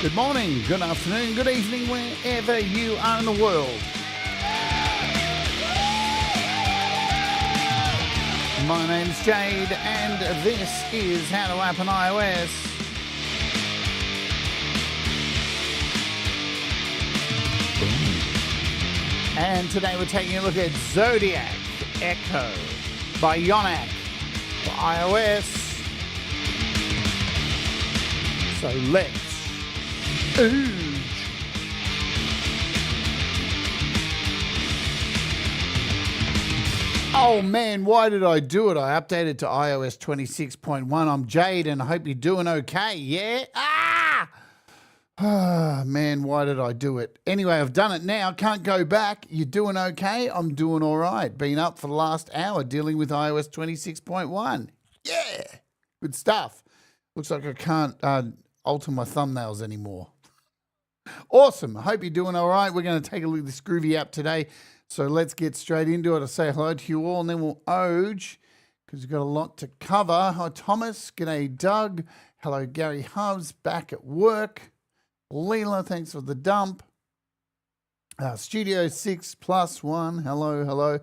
Good morning, good afternoon, good evening, wherever you are in the world. My name's Jade, and this is How to App on iOS. And today we're taking a look at Zodiak Echo by Yonac for iOS. So let's ooge. Oh man, why did I do it? I updated to iOS 26.1. I'm Jade and I hope you're doing okay, yeah? Ah, man, why did I do it? Anyway, I've done it now. Can't go back. You doing okay? I'm doing all right. Been up for the last hour dealing with iOS 26.1. Yeah, good stuff. Looks like I can't alter my thumbnails anymore. Awesome. I hope you're doing all right. We're going to take a look at this groovy app today. So let's get straight into it. I'll say hello to you all and then we'll oge because we've got a lot to cover. Hi, Thomas. G'day, Doug. Hello, Gary Hubs. Back at work. Leela, thanks for the dump. Studio 6+1. Hello, hello.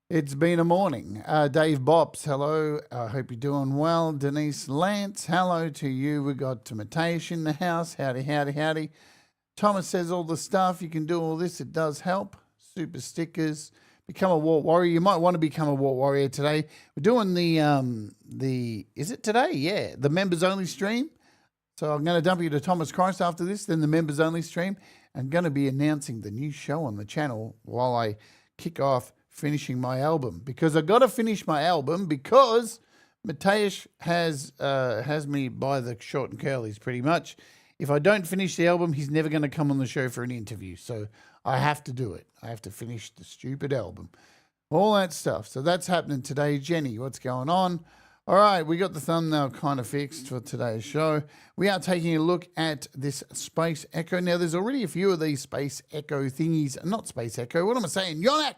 It's been a morning. Dave Bops, hello. I hope you're doing well. Denise Lance, hello to you. We got Timitation in the house. Howdy, howdy, howdy. Thomas says all the stuff. You can do all this. It does help. SuperStickers. Become a War Warrior. You might want to become a War Warrior today. We're doing the is it today? Yeah, the members only stream. So I'm going to dump you to Thomas Christ after this, then the members only stream. I'm going to be announcing the new show on the channel while I kick off finishing my album, because I got to finish my album because Mateusz has me by the short and curlies pretty much. If I don't finish the album, he's never going to come on the show for an interview. So I have to do it. I have to finish the stupid album. All that stuff. So that's happening today. Jenny, what's going on? All right, we got the thumbnail kind of fixed for today's show. We are taking a look at this Space Echo. Now, there's already a few of these Space Echo thingies. Not Space Echo. What am I saying? Yonac!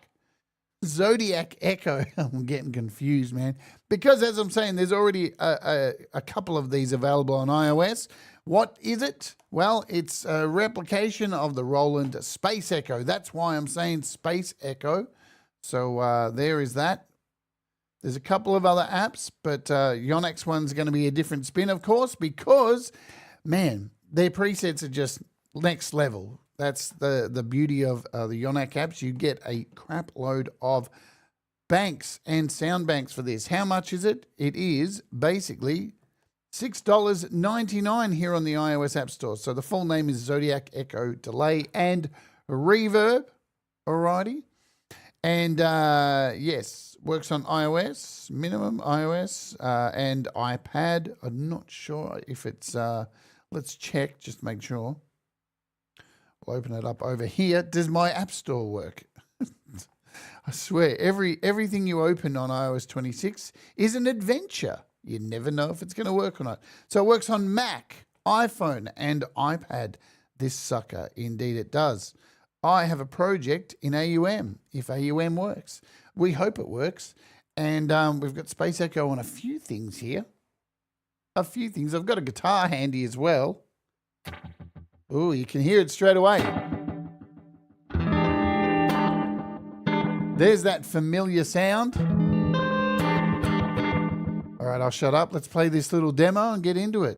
Zodiak Echo. I'm getting confused, man. Because as I'm saying, there's already a couple of these available on iOS. What is it? Well, it's a replication of the Roland Space Echo. That's why I'm saying Space Echo. So there is that. There's a couple of other apps, but Yonac's one's going to be a different spin, of course, because, man, their presets are just next level. That's the beauty of the Yonac apps. You get a crap load of banks and sound banks for this. How much is it? It is basically $6.99 here on the iOS App Store. So the full name is Zodiak Echo Delay and Reverb. Alrighty. And yes, works on iOS, minimum iOS, and iPad. I'm not sure if it's, let's check, just make sure. We'll open it up over here. Does my App Store work? I swear, everything you open on iOS 26 is an adventure. You never know if it's going to work or not. So it works on Mac, iPhone, and iPad. This sucker, indeed it does. I have a project in AUM, if AUM works. We hope it works. And we've got Space Echo on a few things here. A few things. I've got a guitar handy as well. Oh, you can hear it straight away. There's that familiar sound. All right, I'll shut up. Let's play this little demo and get into it.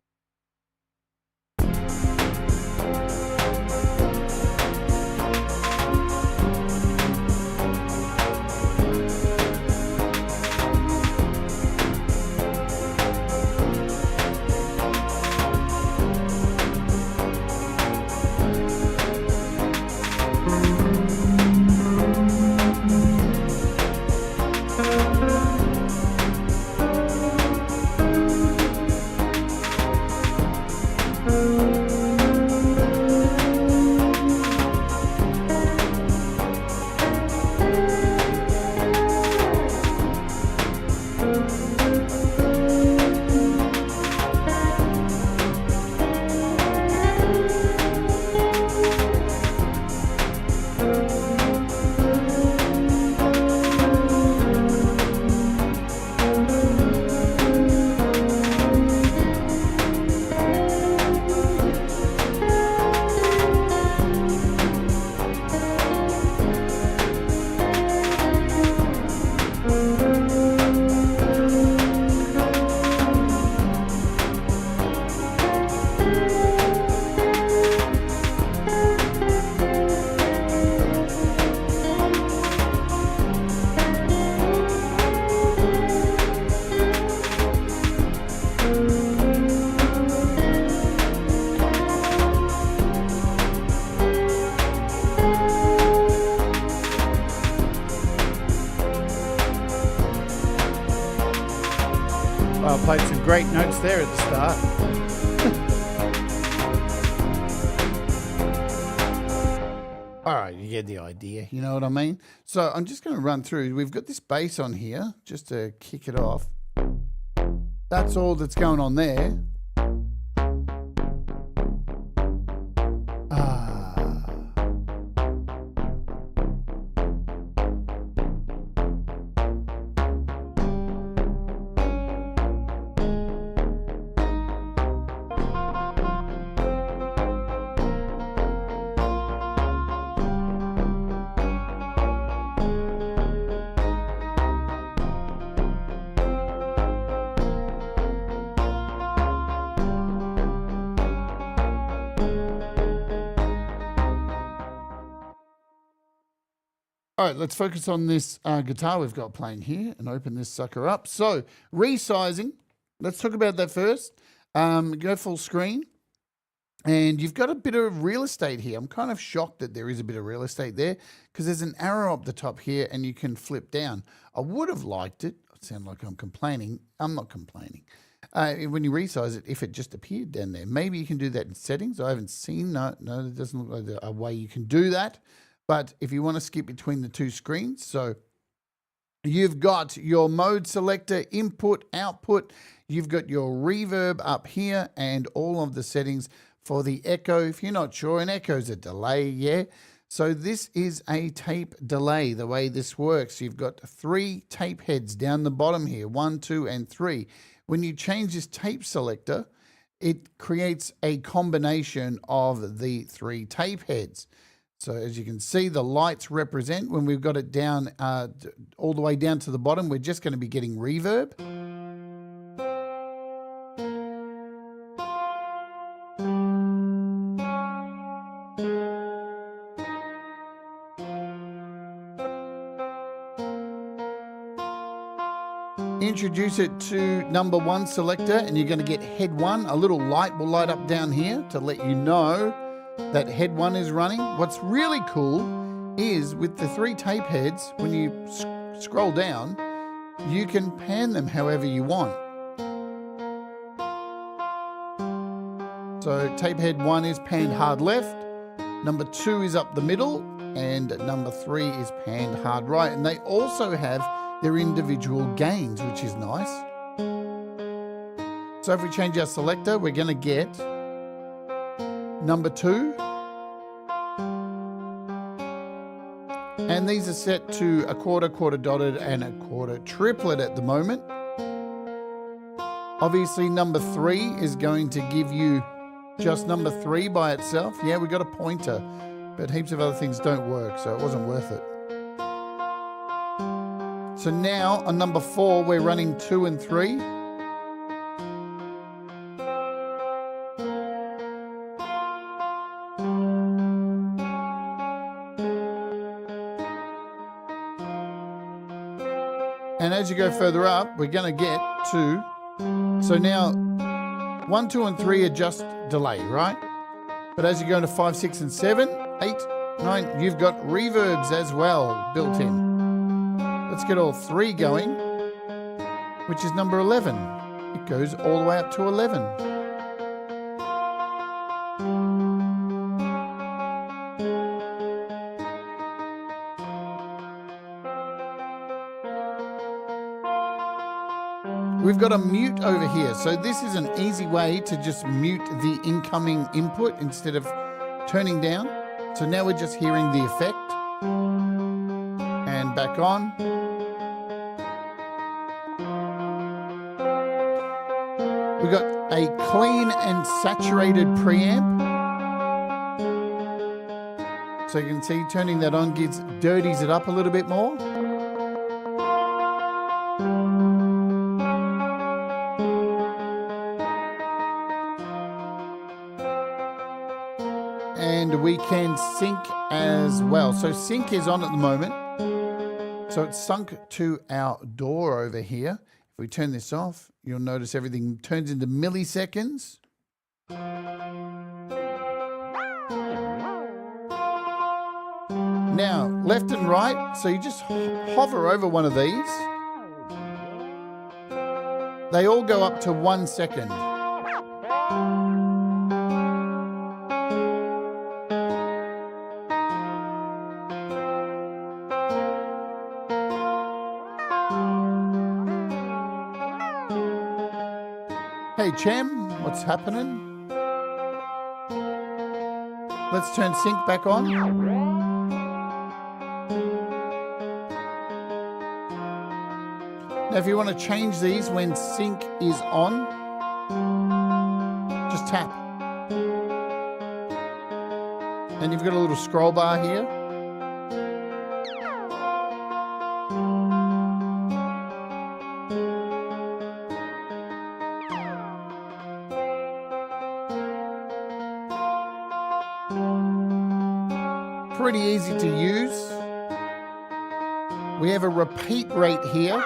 played some great notes there at the start. All right, you get the idea, you know what I mean? So I'm just going to run through. We've got this bass on here, just to kick it off. That's all that's going on there. All right, let's focus on this guitar we've got playing here and open this sucker up. So, resizing. Let's talk about that first. Go full screen. And you've got a bit of real estate here. I'm kind of shocked that there is a bit of real estate there because there's an arrow up the top here and you can flip down. I would have liked it. I sound like I'm complaining. I'm not complaining. When you resize it, if it just appeared down there. Maybe you can do that in settings. I haven't seen. No, it doesn't look like a way you can do that. But if you want to skip between the two screens, so you've got your mode selector, input, output. You've got your reverb up here and all of the settings for the echo. If you're not sure, an echo is a delay, yeah? So this is a tape delay, the way this works. You've got 3 tape heads down the bottom here, 1, 2, and 3. When you change this tape selector, it creates a combination of the 3 tape heads. So as you can see, the lights represent, when we've got it down all the way down to the bottom, we're just going to be getting reverb. Introduce it to number 1 selector and you're going to get head 1. A little light will light up down here to let you know that head 1 is running. What's really cool is with the 3 tape heads, when you scroll down, you can pan them however you want. So tape head 1 is panned hard left, number 2 is up the middle, and number 3 is panned hard right. And they also have their individual gains, which is nice. So if we change our selector, we're going to get number 2. And these are set to a quarter, quarter dotted, and a quarter triplet at the moment. Obviously, number 3 is going to give you just number 3 by itself. Yeah, we got a pointer, but heaps of other things don't work, so it wasn't worth it. So now on number 4, we're running 2 and 3. And as you go further up, we're going to get to, so now 1, 2, and 3 are just delay, right? But as you go into 5, 6, and 7, 8, 9, you've got reverbs as well built in. Let's get all 3 going, which is number 11. It goes all the way up to 11. We've got a mute over here. So this is an easy way to just mute the incoming input instead of turning down. So now we're just hearing the effect. And back on. We've got a clean and saturated preamp. So you can see turning that on dirties it up a little bit more. And we can sync as well. So sync is on at the moment. So it's sunk to our door over here. If we turn this off, you'll notice everything turns into milliseconds. Now, left and right, so you just hover over one of these. They all go up to 1 second. Hey, Chem, what's happening? Let's turn sync back on. Now, if you want to change these when sync is on, just tap. And you've got a little scroll bar here. Pretty easy to use. We have a repeat rate here.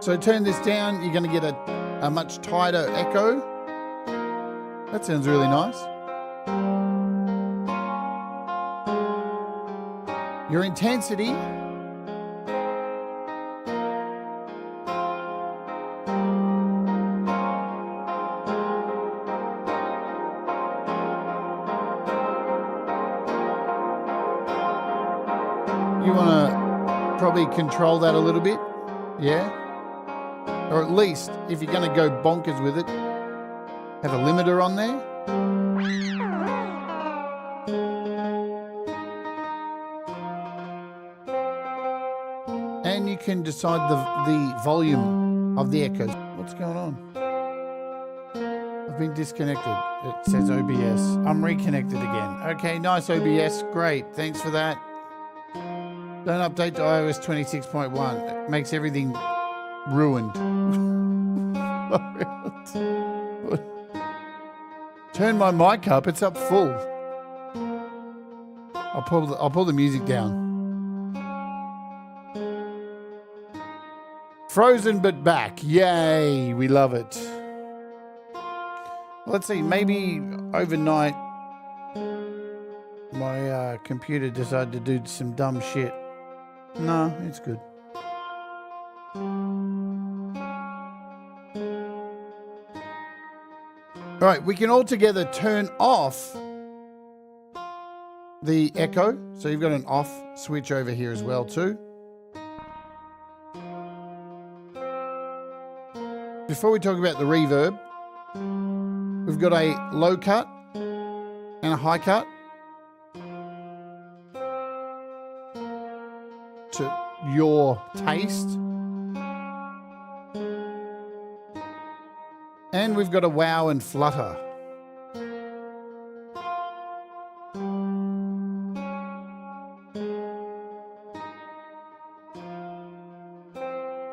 So turn this down, you're going to get a much tighter echo. That sounds really nice. Your intensity. You want to probably control that a little bit, yeah? Or at least, if you're going to go bonkers with it, have a limiter on there. And you can decide the volume of the echoes. What's going on? I've been disconnected. It says OBS. I'm reconnected again. Okay, nice OBS. Great. Thanks for that. Don't update to iOS 26.1. It makes everything ruined. Turn my mic up. It's up full. I'll pull the music down. Frozen but back. Yay. We love it. Let's see. Maybe overnight my computer decided to do some dumb shit. No, it's good. All right, we can all together turn off the echo. So you've got an off switch over here as well too. Before we talk about the reverb, we've got a low cut and a high cut. To your taste. And we've got a wow and flutter.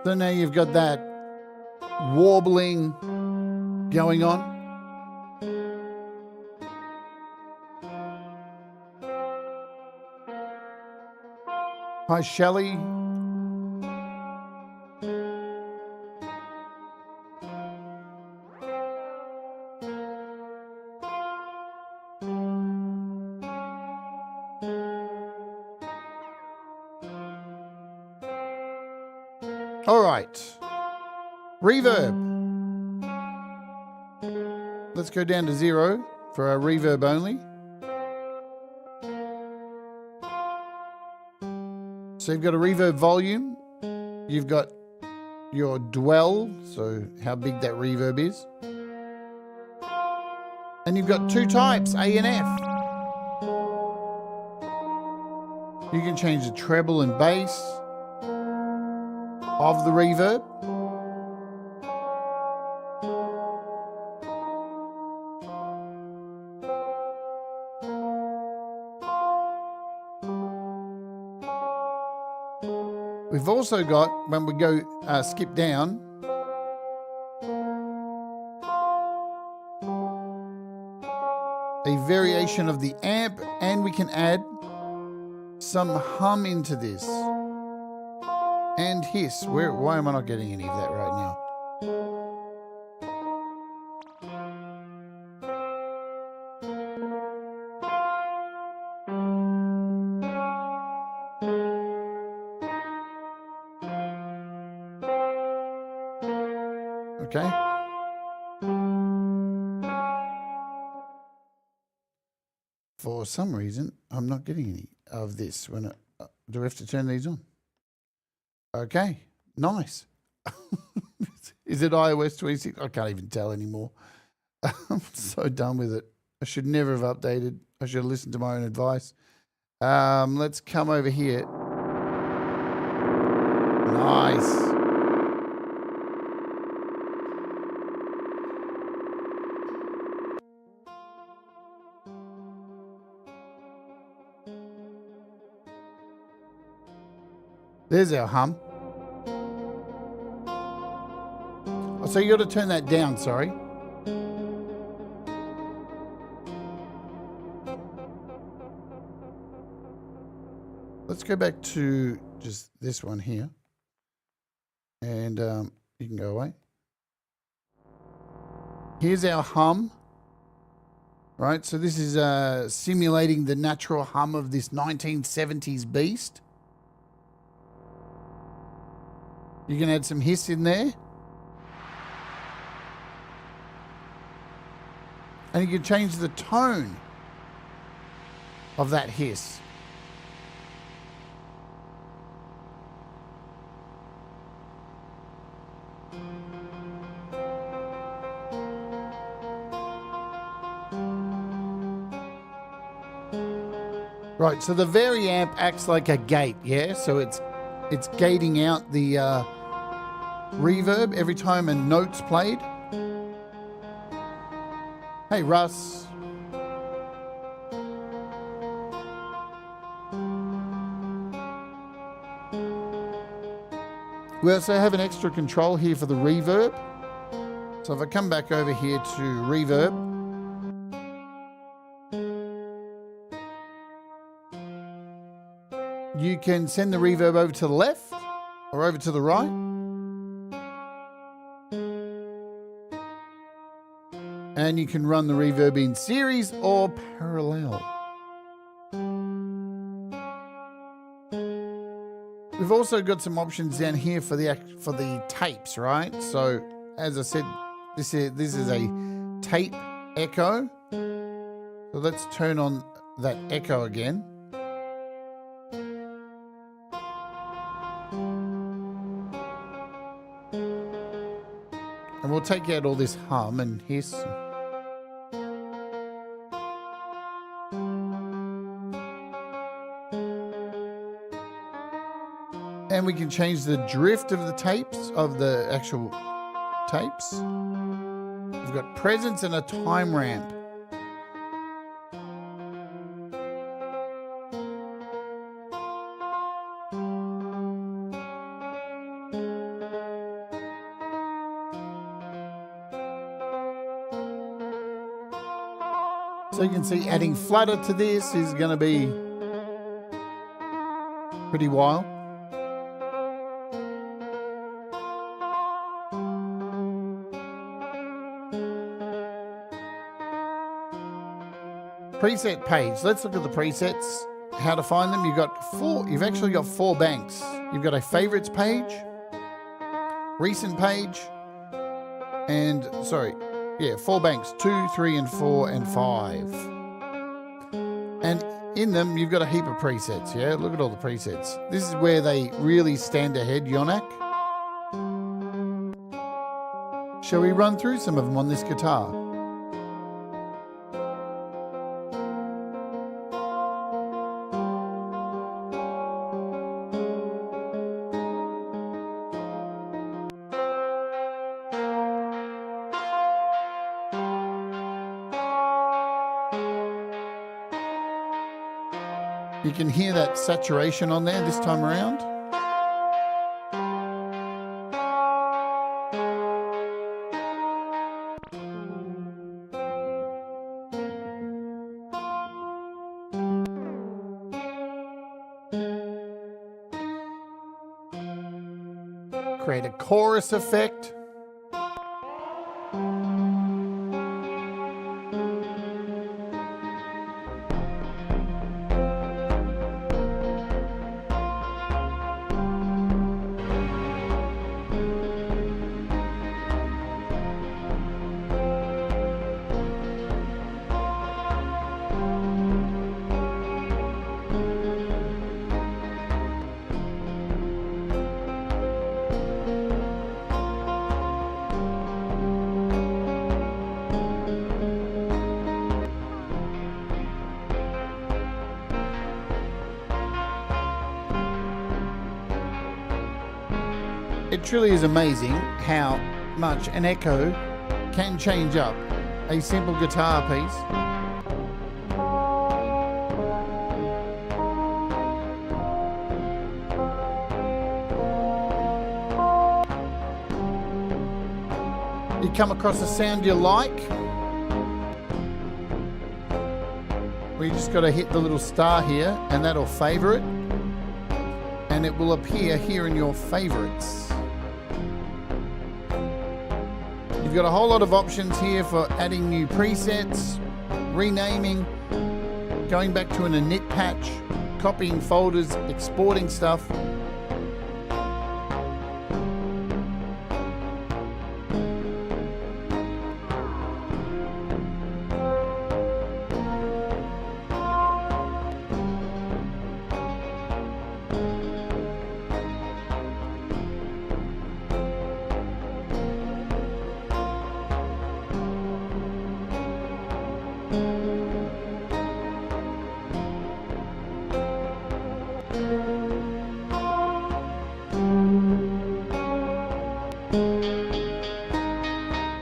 So now you've got that warbling going on. Hi, Shelley. All right. Reverb. Let's go down to 0 for our reverb only. So you've got a reverb volume. You've got your dwell, so how big that reverb is. And you've got 2 types, A and F. You can change the treble and bass of the reverb. We've also got, when we go skip down, a variation of the amp, and we can add some hum into this. And hiss. Why am I not getting any of that right now? Okay. For some reason, I'm not getting any of this. When do I have to turn these on? Okay, nice. Is it iOS 26? I can't even tell anymore. I'm so done with it. I should never have updated. I should have listened to my own advice. Let's come over here. Nice. There's our hum. Oh, so you got to turn that down, sorry. Let's go back to just this one here. And you can go away. Here's our hum. Right, so this is simulating the natural hum of this 1970s beast. You can add some hiss in there. And you can change the tone of that hiss. Right, so the variamp acts like a gate, yeah? So it's gating out the reverb every time a note's played. Hey, Russ. We also have an extra control here for the reverb. So if I come back over here to reverb, you can send the reverb over to the left or over to the right. And you can run the reverb in series or parallel. We've also got some options down here for the tapes, right? So as I said, this is a tape echo. So let's turn on that echo again. And we'll take out all this hum and hiss. And we can change the drift of the tapes, of the actual tapes. We've got presence and a time ramp. So you can see adding flutter to this is going to be pretty wild. Preset page. Let's look at the presets, how to find them. You've actually got 4 banks. You've got a favorites page, recent page, and 4 banks, 2, 3, and 4, and 5. And in them, you've got a heap of presets, yeah? Look at all the presets. This is where they really stand ahead, Yonac. Shall we run through some of them on this guitar? You can hear that saturation on there this time around. Create a chorus effect. It truly is amazing how much an Echo can change up a simple guitar piece. You come across a sound you like, we just got to hit the little star here and that'll favor it, and it will appear here in your favorites. You've got a whole lot of options here for adding new presets, renaming, going back to an init patch, copying folders, exporting stuff.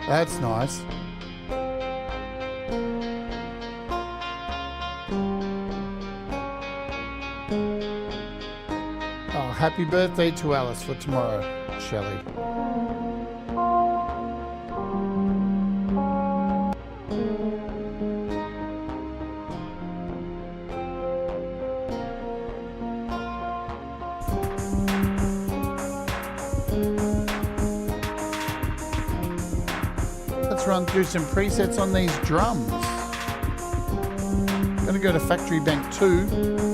That's nice. Oh, happy birthday to Alice for tomorrow, Shelley. Run through some presets on these drums. Gonna go to Factory Bank 2.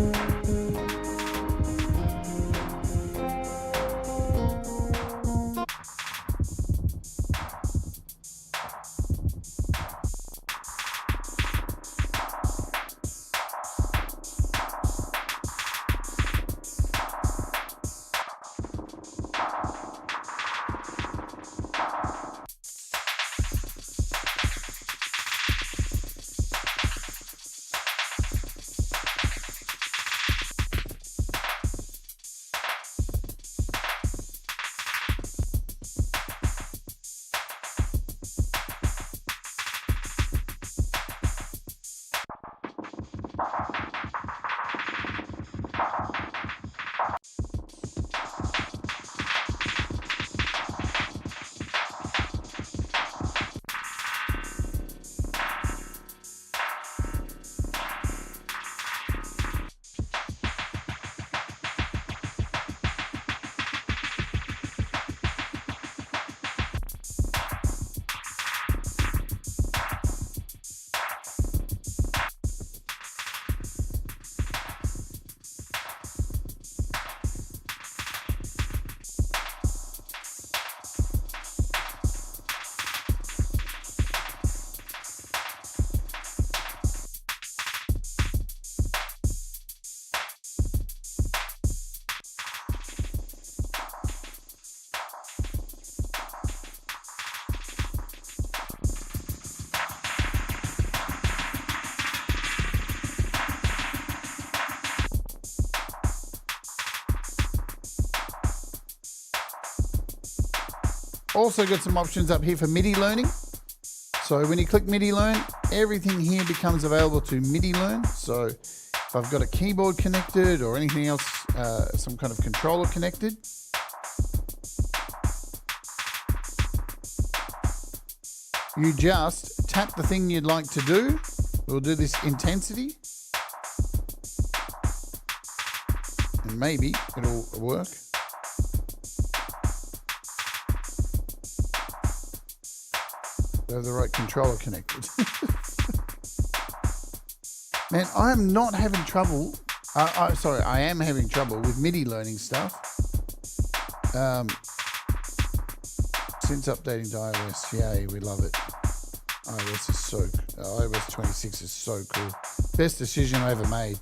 Also got some options up here for MIDI learning. So when you click MIDI learn, everything here becomes available to MIDI learn. So if I've got a keyboard connected or anything else, some kind of controller connected, you just tap the thing you'd like to do. We'll do this intensity, and maybe it'll work. They have the right controller connected. Man, I am not having trouble. Sorry, I am having trouble with MIDI learning stuff. Since updating to iOS, yay, we love it. iOS is iOS 26 is so cool. Best decision I ever made.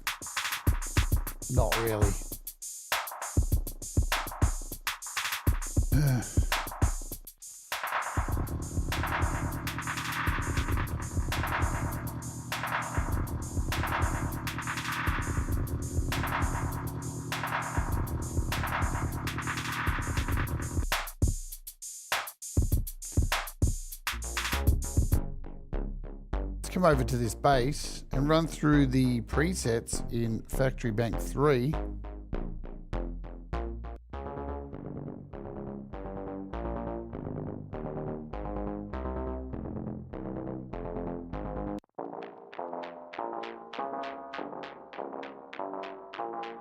Not really. let's come over to this bass and run through the presets in Factory Bank 3.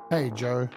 Hey, Joe.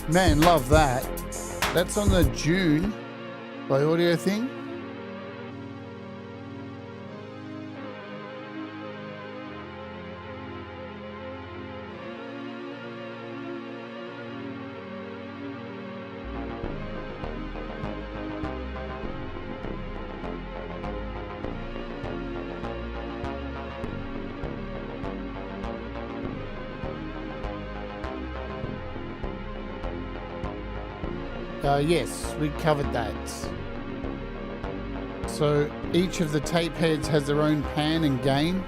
Man, love that. That's on the June by Audio Thing. Yes, we covered that. So each of the tape heads has their own pan and gain.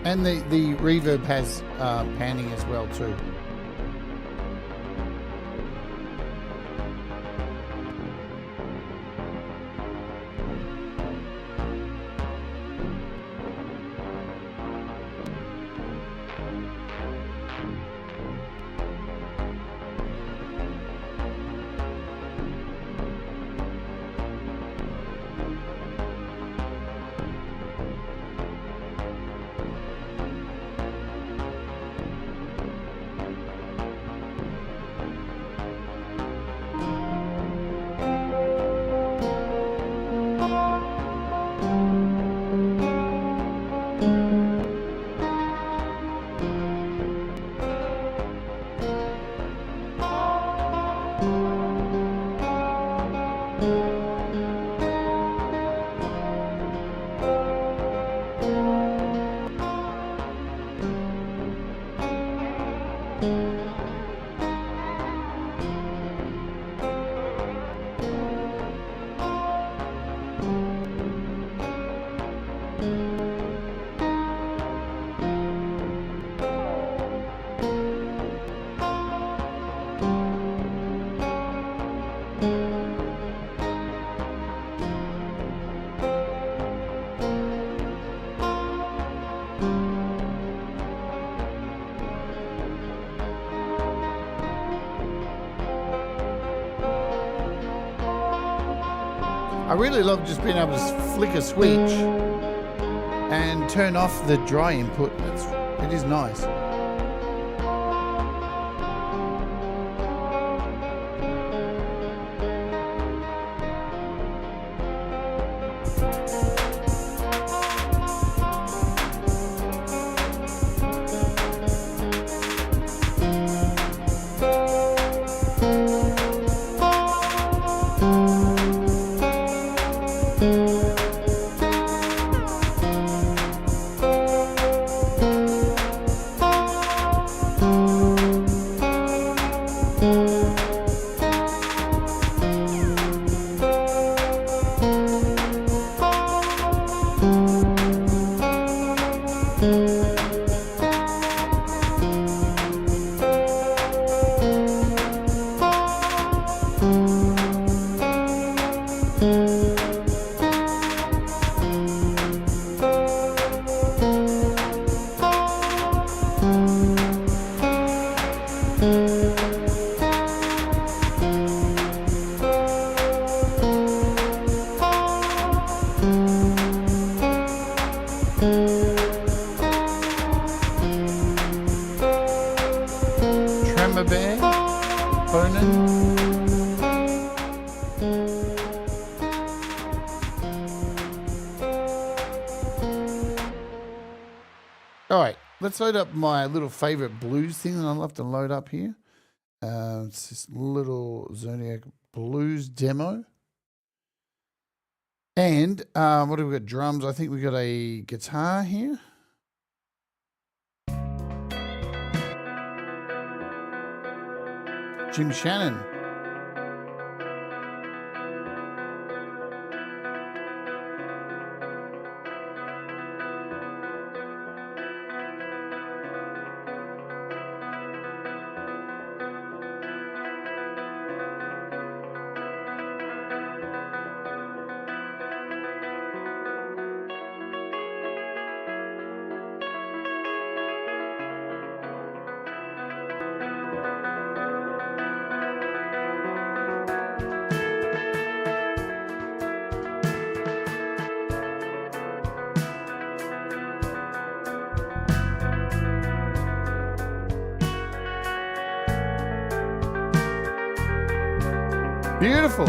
And the reverb has panning as well too. I really love just being able to flick a switch and turn off the dry input. It is nice. Ronan. All right, let's load up my little favorite blues thing that I love to load up here. It's this little Zodiak blues demo. And what have we got? Drums. I think we got a guitar here. Jim Shannon. Beautiful.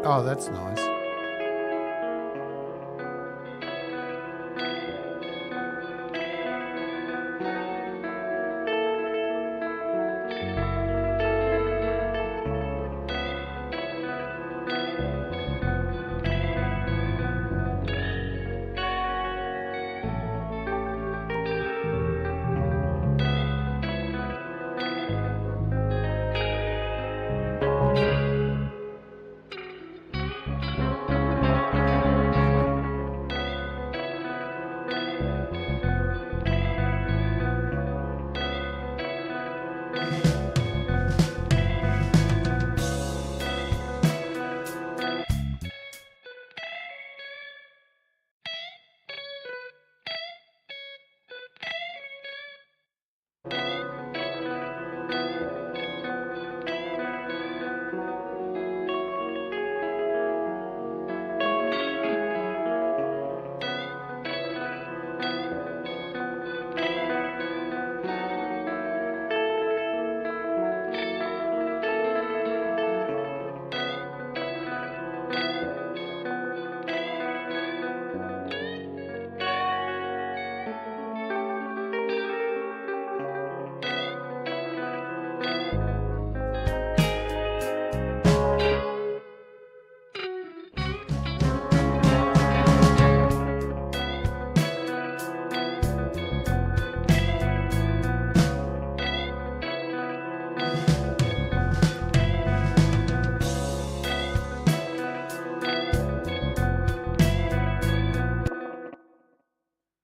Oh, that's nice.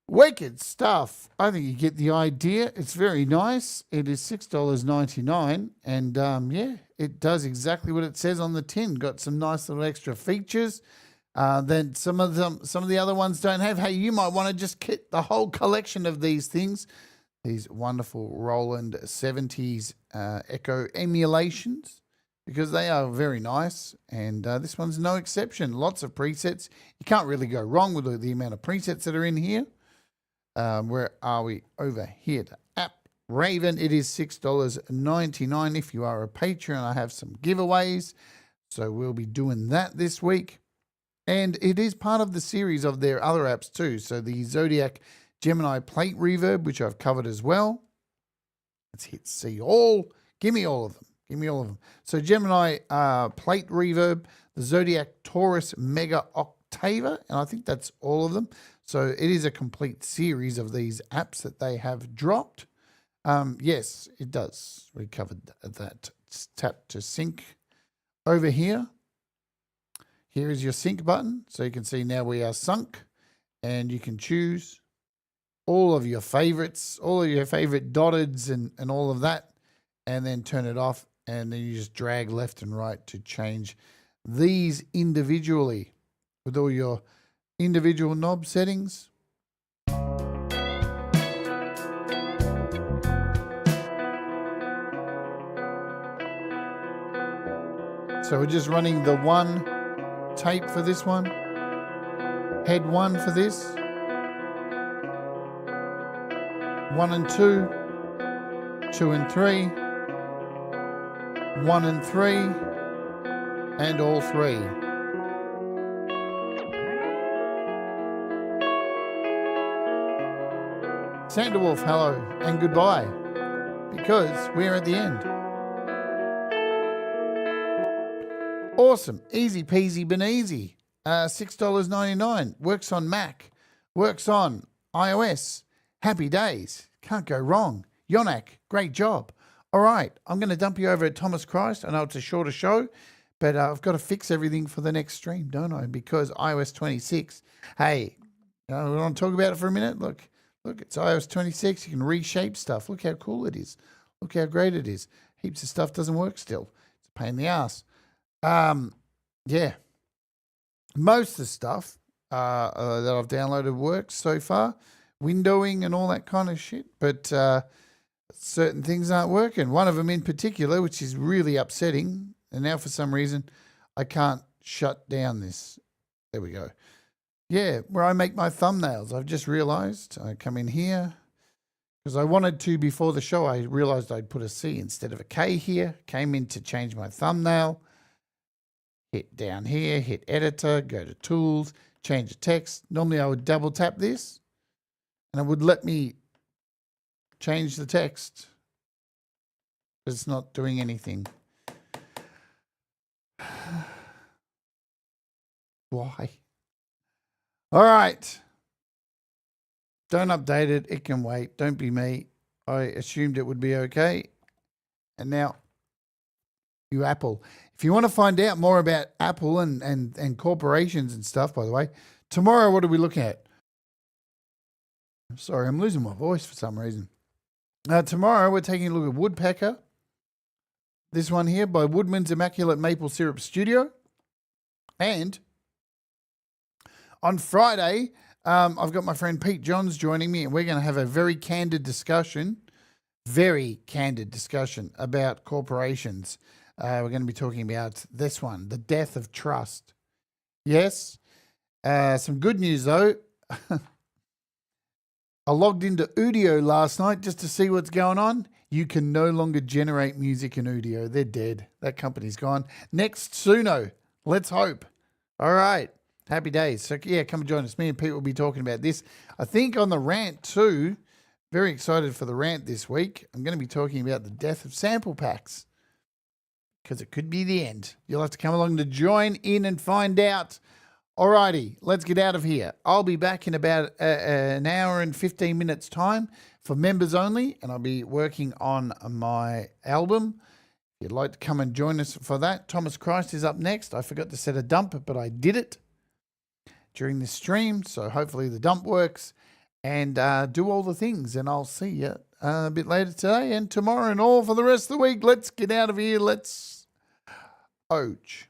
Wicked stuff. I think you get the idea. It's very nice. It is $6.99, and yeah, it does exactly what it says on the tin. Got some nice little extra features. Then some of the other ones don't have. Hey, you might want to just get the whole collection of these things. These wonderful Roland 70s Echo emulations, because they are very nice, and this one's no exception. Lots of presets. You can't really go wrong with the amount of presets that are in here. Where are we? Over here to App Raven. It is $6.99 if you are a patron. I have some giveaways, so we'll be doing that this week. And it is part of the series of their other apps too. So the Zodiak Gemini plate reverb, which I've covered as well. Let's hit see all. Give me all of them. Give me all of them. So Gemini plate reverb, the Zodiak Taurus Mega Octava, and I think that's all of them. So it is a complete series of these apps that they have dropped. Yes, it does. We covered that. Tap to sync over here. Here is your sync button. So you can see now we are sunk, and you can choose all of your favorites, all of your favorite dotteds and all of that, and then turn it off. And then you just drag left and right to change these individually with all your individual knob settings. So we're just running the one tape for this one, head 1 for this, 1 and 2, 2 and 3, 1 and 3, and all 3. Sandalwolf, hello and goodbye, because we're at the end. Awesome, easy peasy beneasy. $6.99. Works on Mac, works on iOS. Happy days, can't go wrong. Yonac, great job. All right, I'm going to dump you over at Thomas Christ. I know it's a shorter show, but I've got to fix everything for the next stream, don't I? Because iOS 26. Hey, we want to talk about it for a minute? Look, it's iOS 26. You can reshape stuff. Look how cool it is. Look how great it is. Heaps of stuff doesn't work still. It's a pain in the ass. Yeah. Most of the stuff that I've downloaded works so far. Windowing and all that kind of shit. But certain things aren't working. One of them in particular, which is really upsetting. And now for some reason, I can't shut down this. There we go. Yeah, where I make my thumbnails. I've just realized I come in here because I wanted to before the show. I realized I'd put a C instead of a K here. Came in to change my thumbnail. Hit down here, hit editor, go to tools, change the text. Normally I would double tap this and it would let me change the text. But it's not doing anything. Why? All right. Don't update it. It can wait. Don't be me. I assumed it would be okay. And now, you Apple. If you want to find out more about Apple and corporations and stuff, by the way, tomorrow, what are we looking at? I'm sorry, I'm losing my voice for some reason. Tomorrow, we're taking a look at Woodpecker. This one here by Woodman's Immaculate Maple Syrup Studio. And on Friday, I've got my friend Pete Johns joining me, and we're going to have a very candid discussion about corporations. We're going to be talking about this one, the death of trust. Yes. Some good news, though. I logged into Udio last night just to see what's going on. You can no longer generate music in Udio. They're dead. That company's gone. Next, Suno. Let's hope. All right. Happy days. So, yeah, come and join us. Me and Pete will be talking about this. I think on the rant, too, very excited for the rant this week. I'm going to be talking about the death of sample packs because it could be the end. You'll have to come along to join in and find out. All righty, let's get out of here. I'll be back in about an hour and 15 minutes time for members only, and I'll be working on my album. If you'd like to come and join us for that, Thomas Christ is up next. I forgot to set a dump, but I did it during this stream, so hopefully the dump works, and do all the things, and I'll see you a bit later today and tomorrow and all for the rest of the week. Let's get out of here. Let's ouch.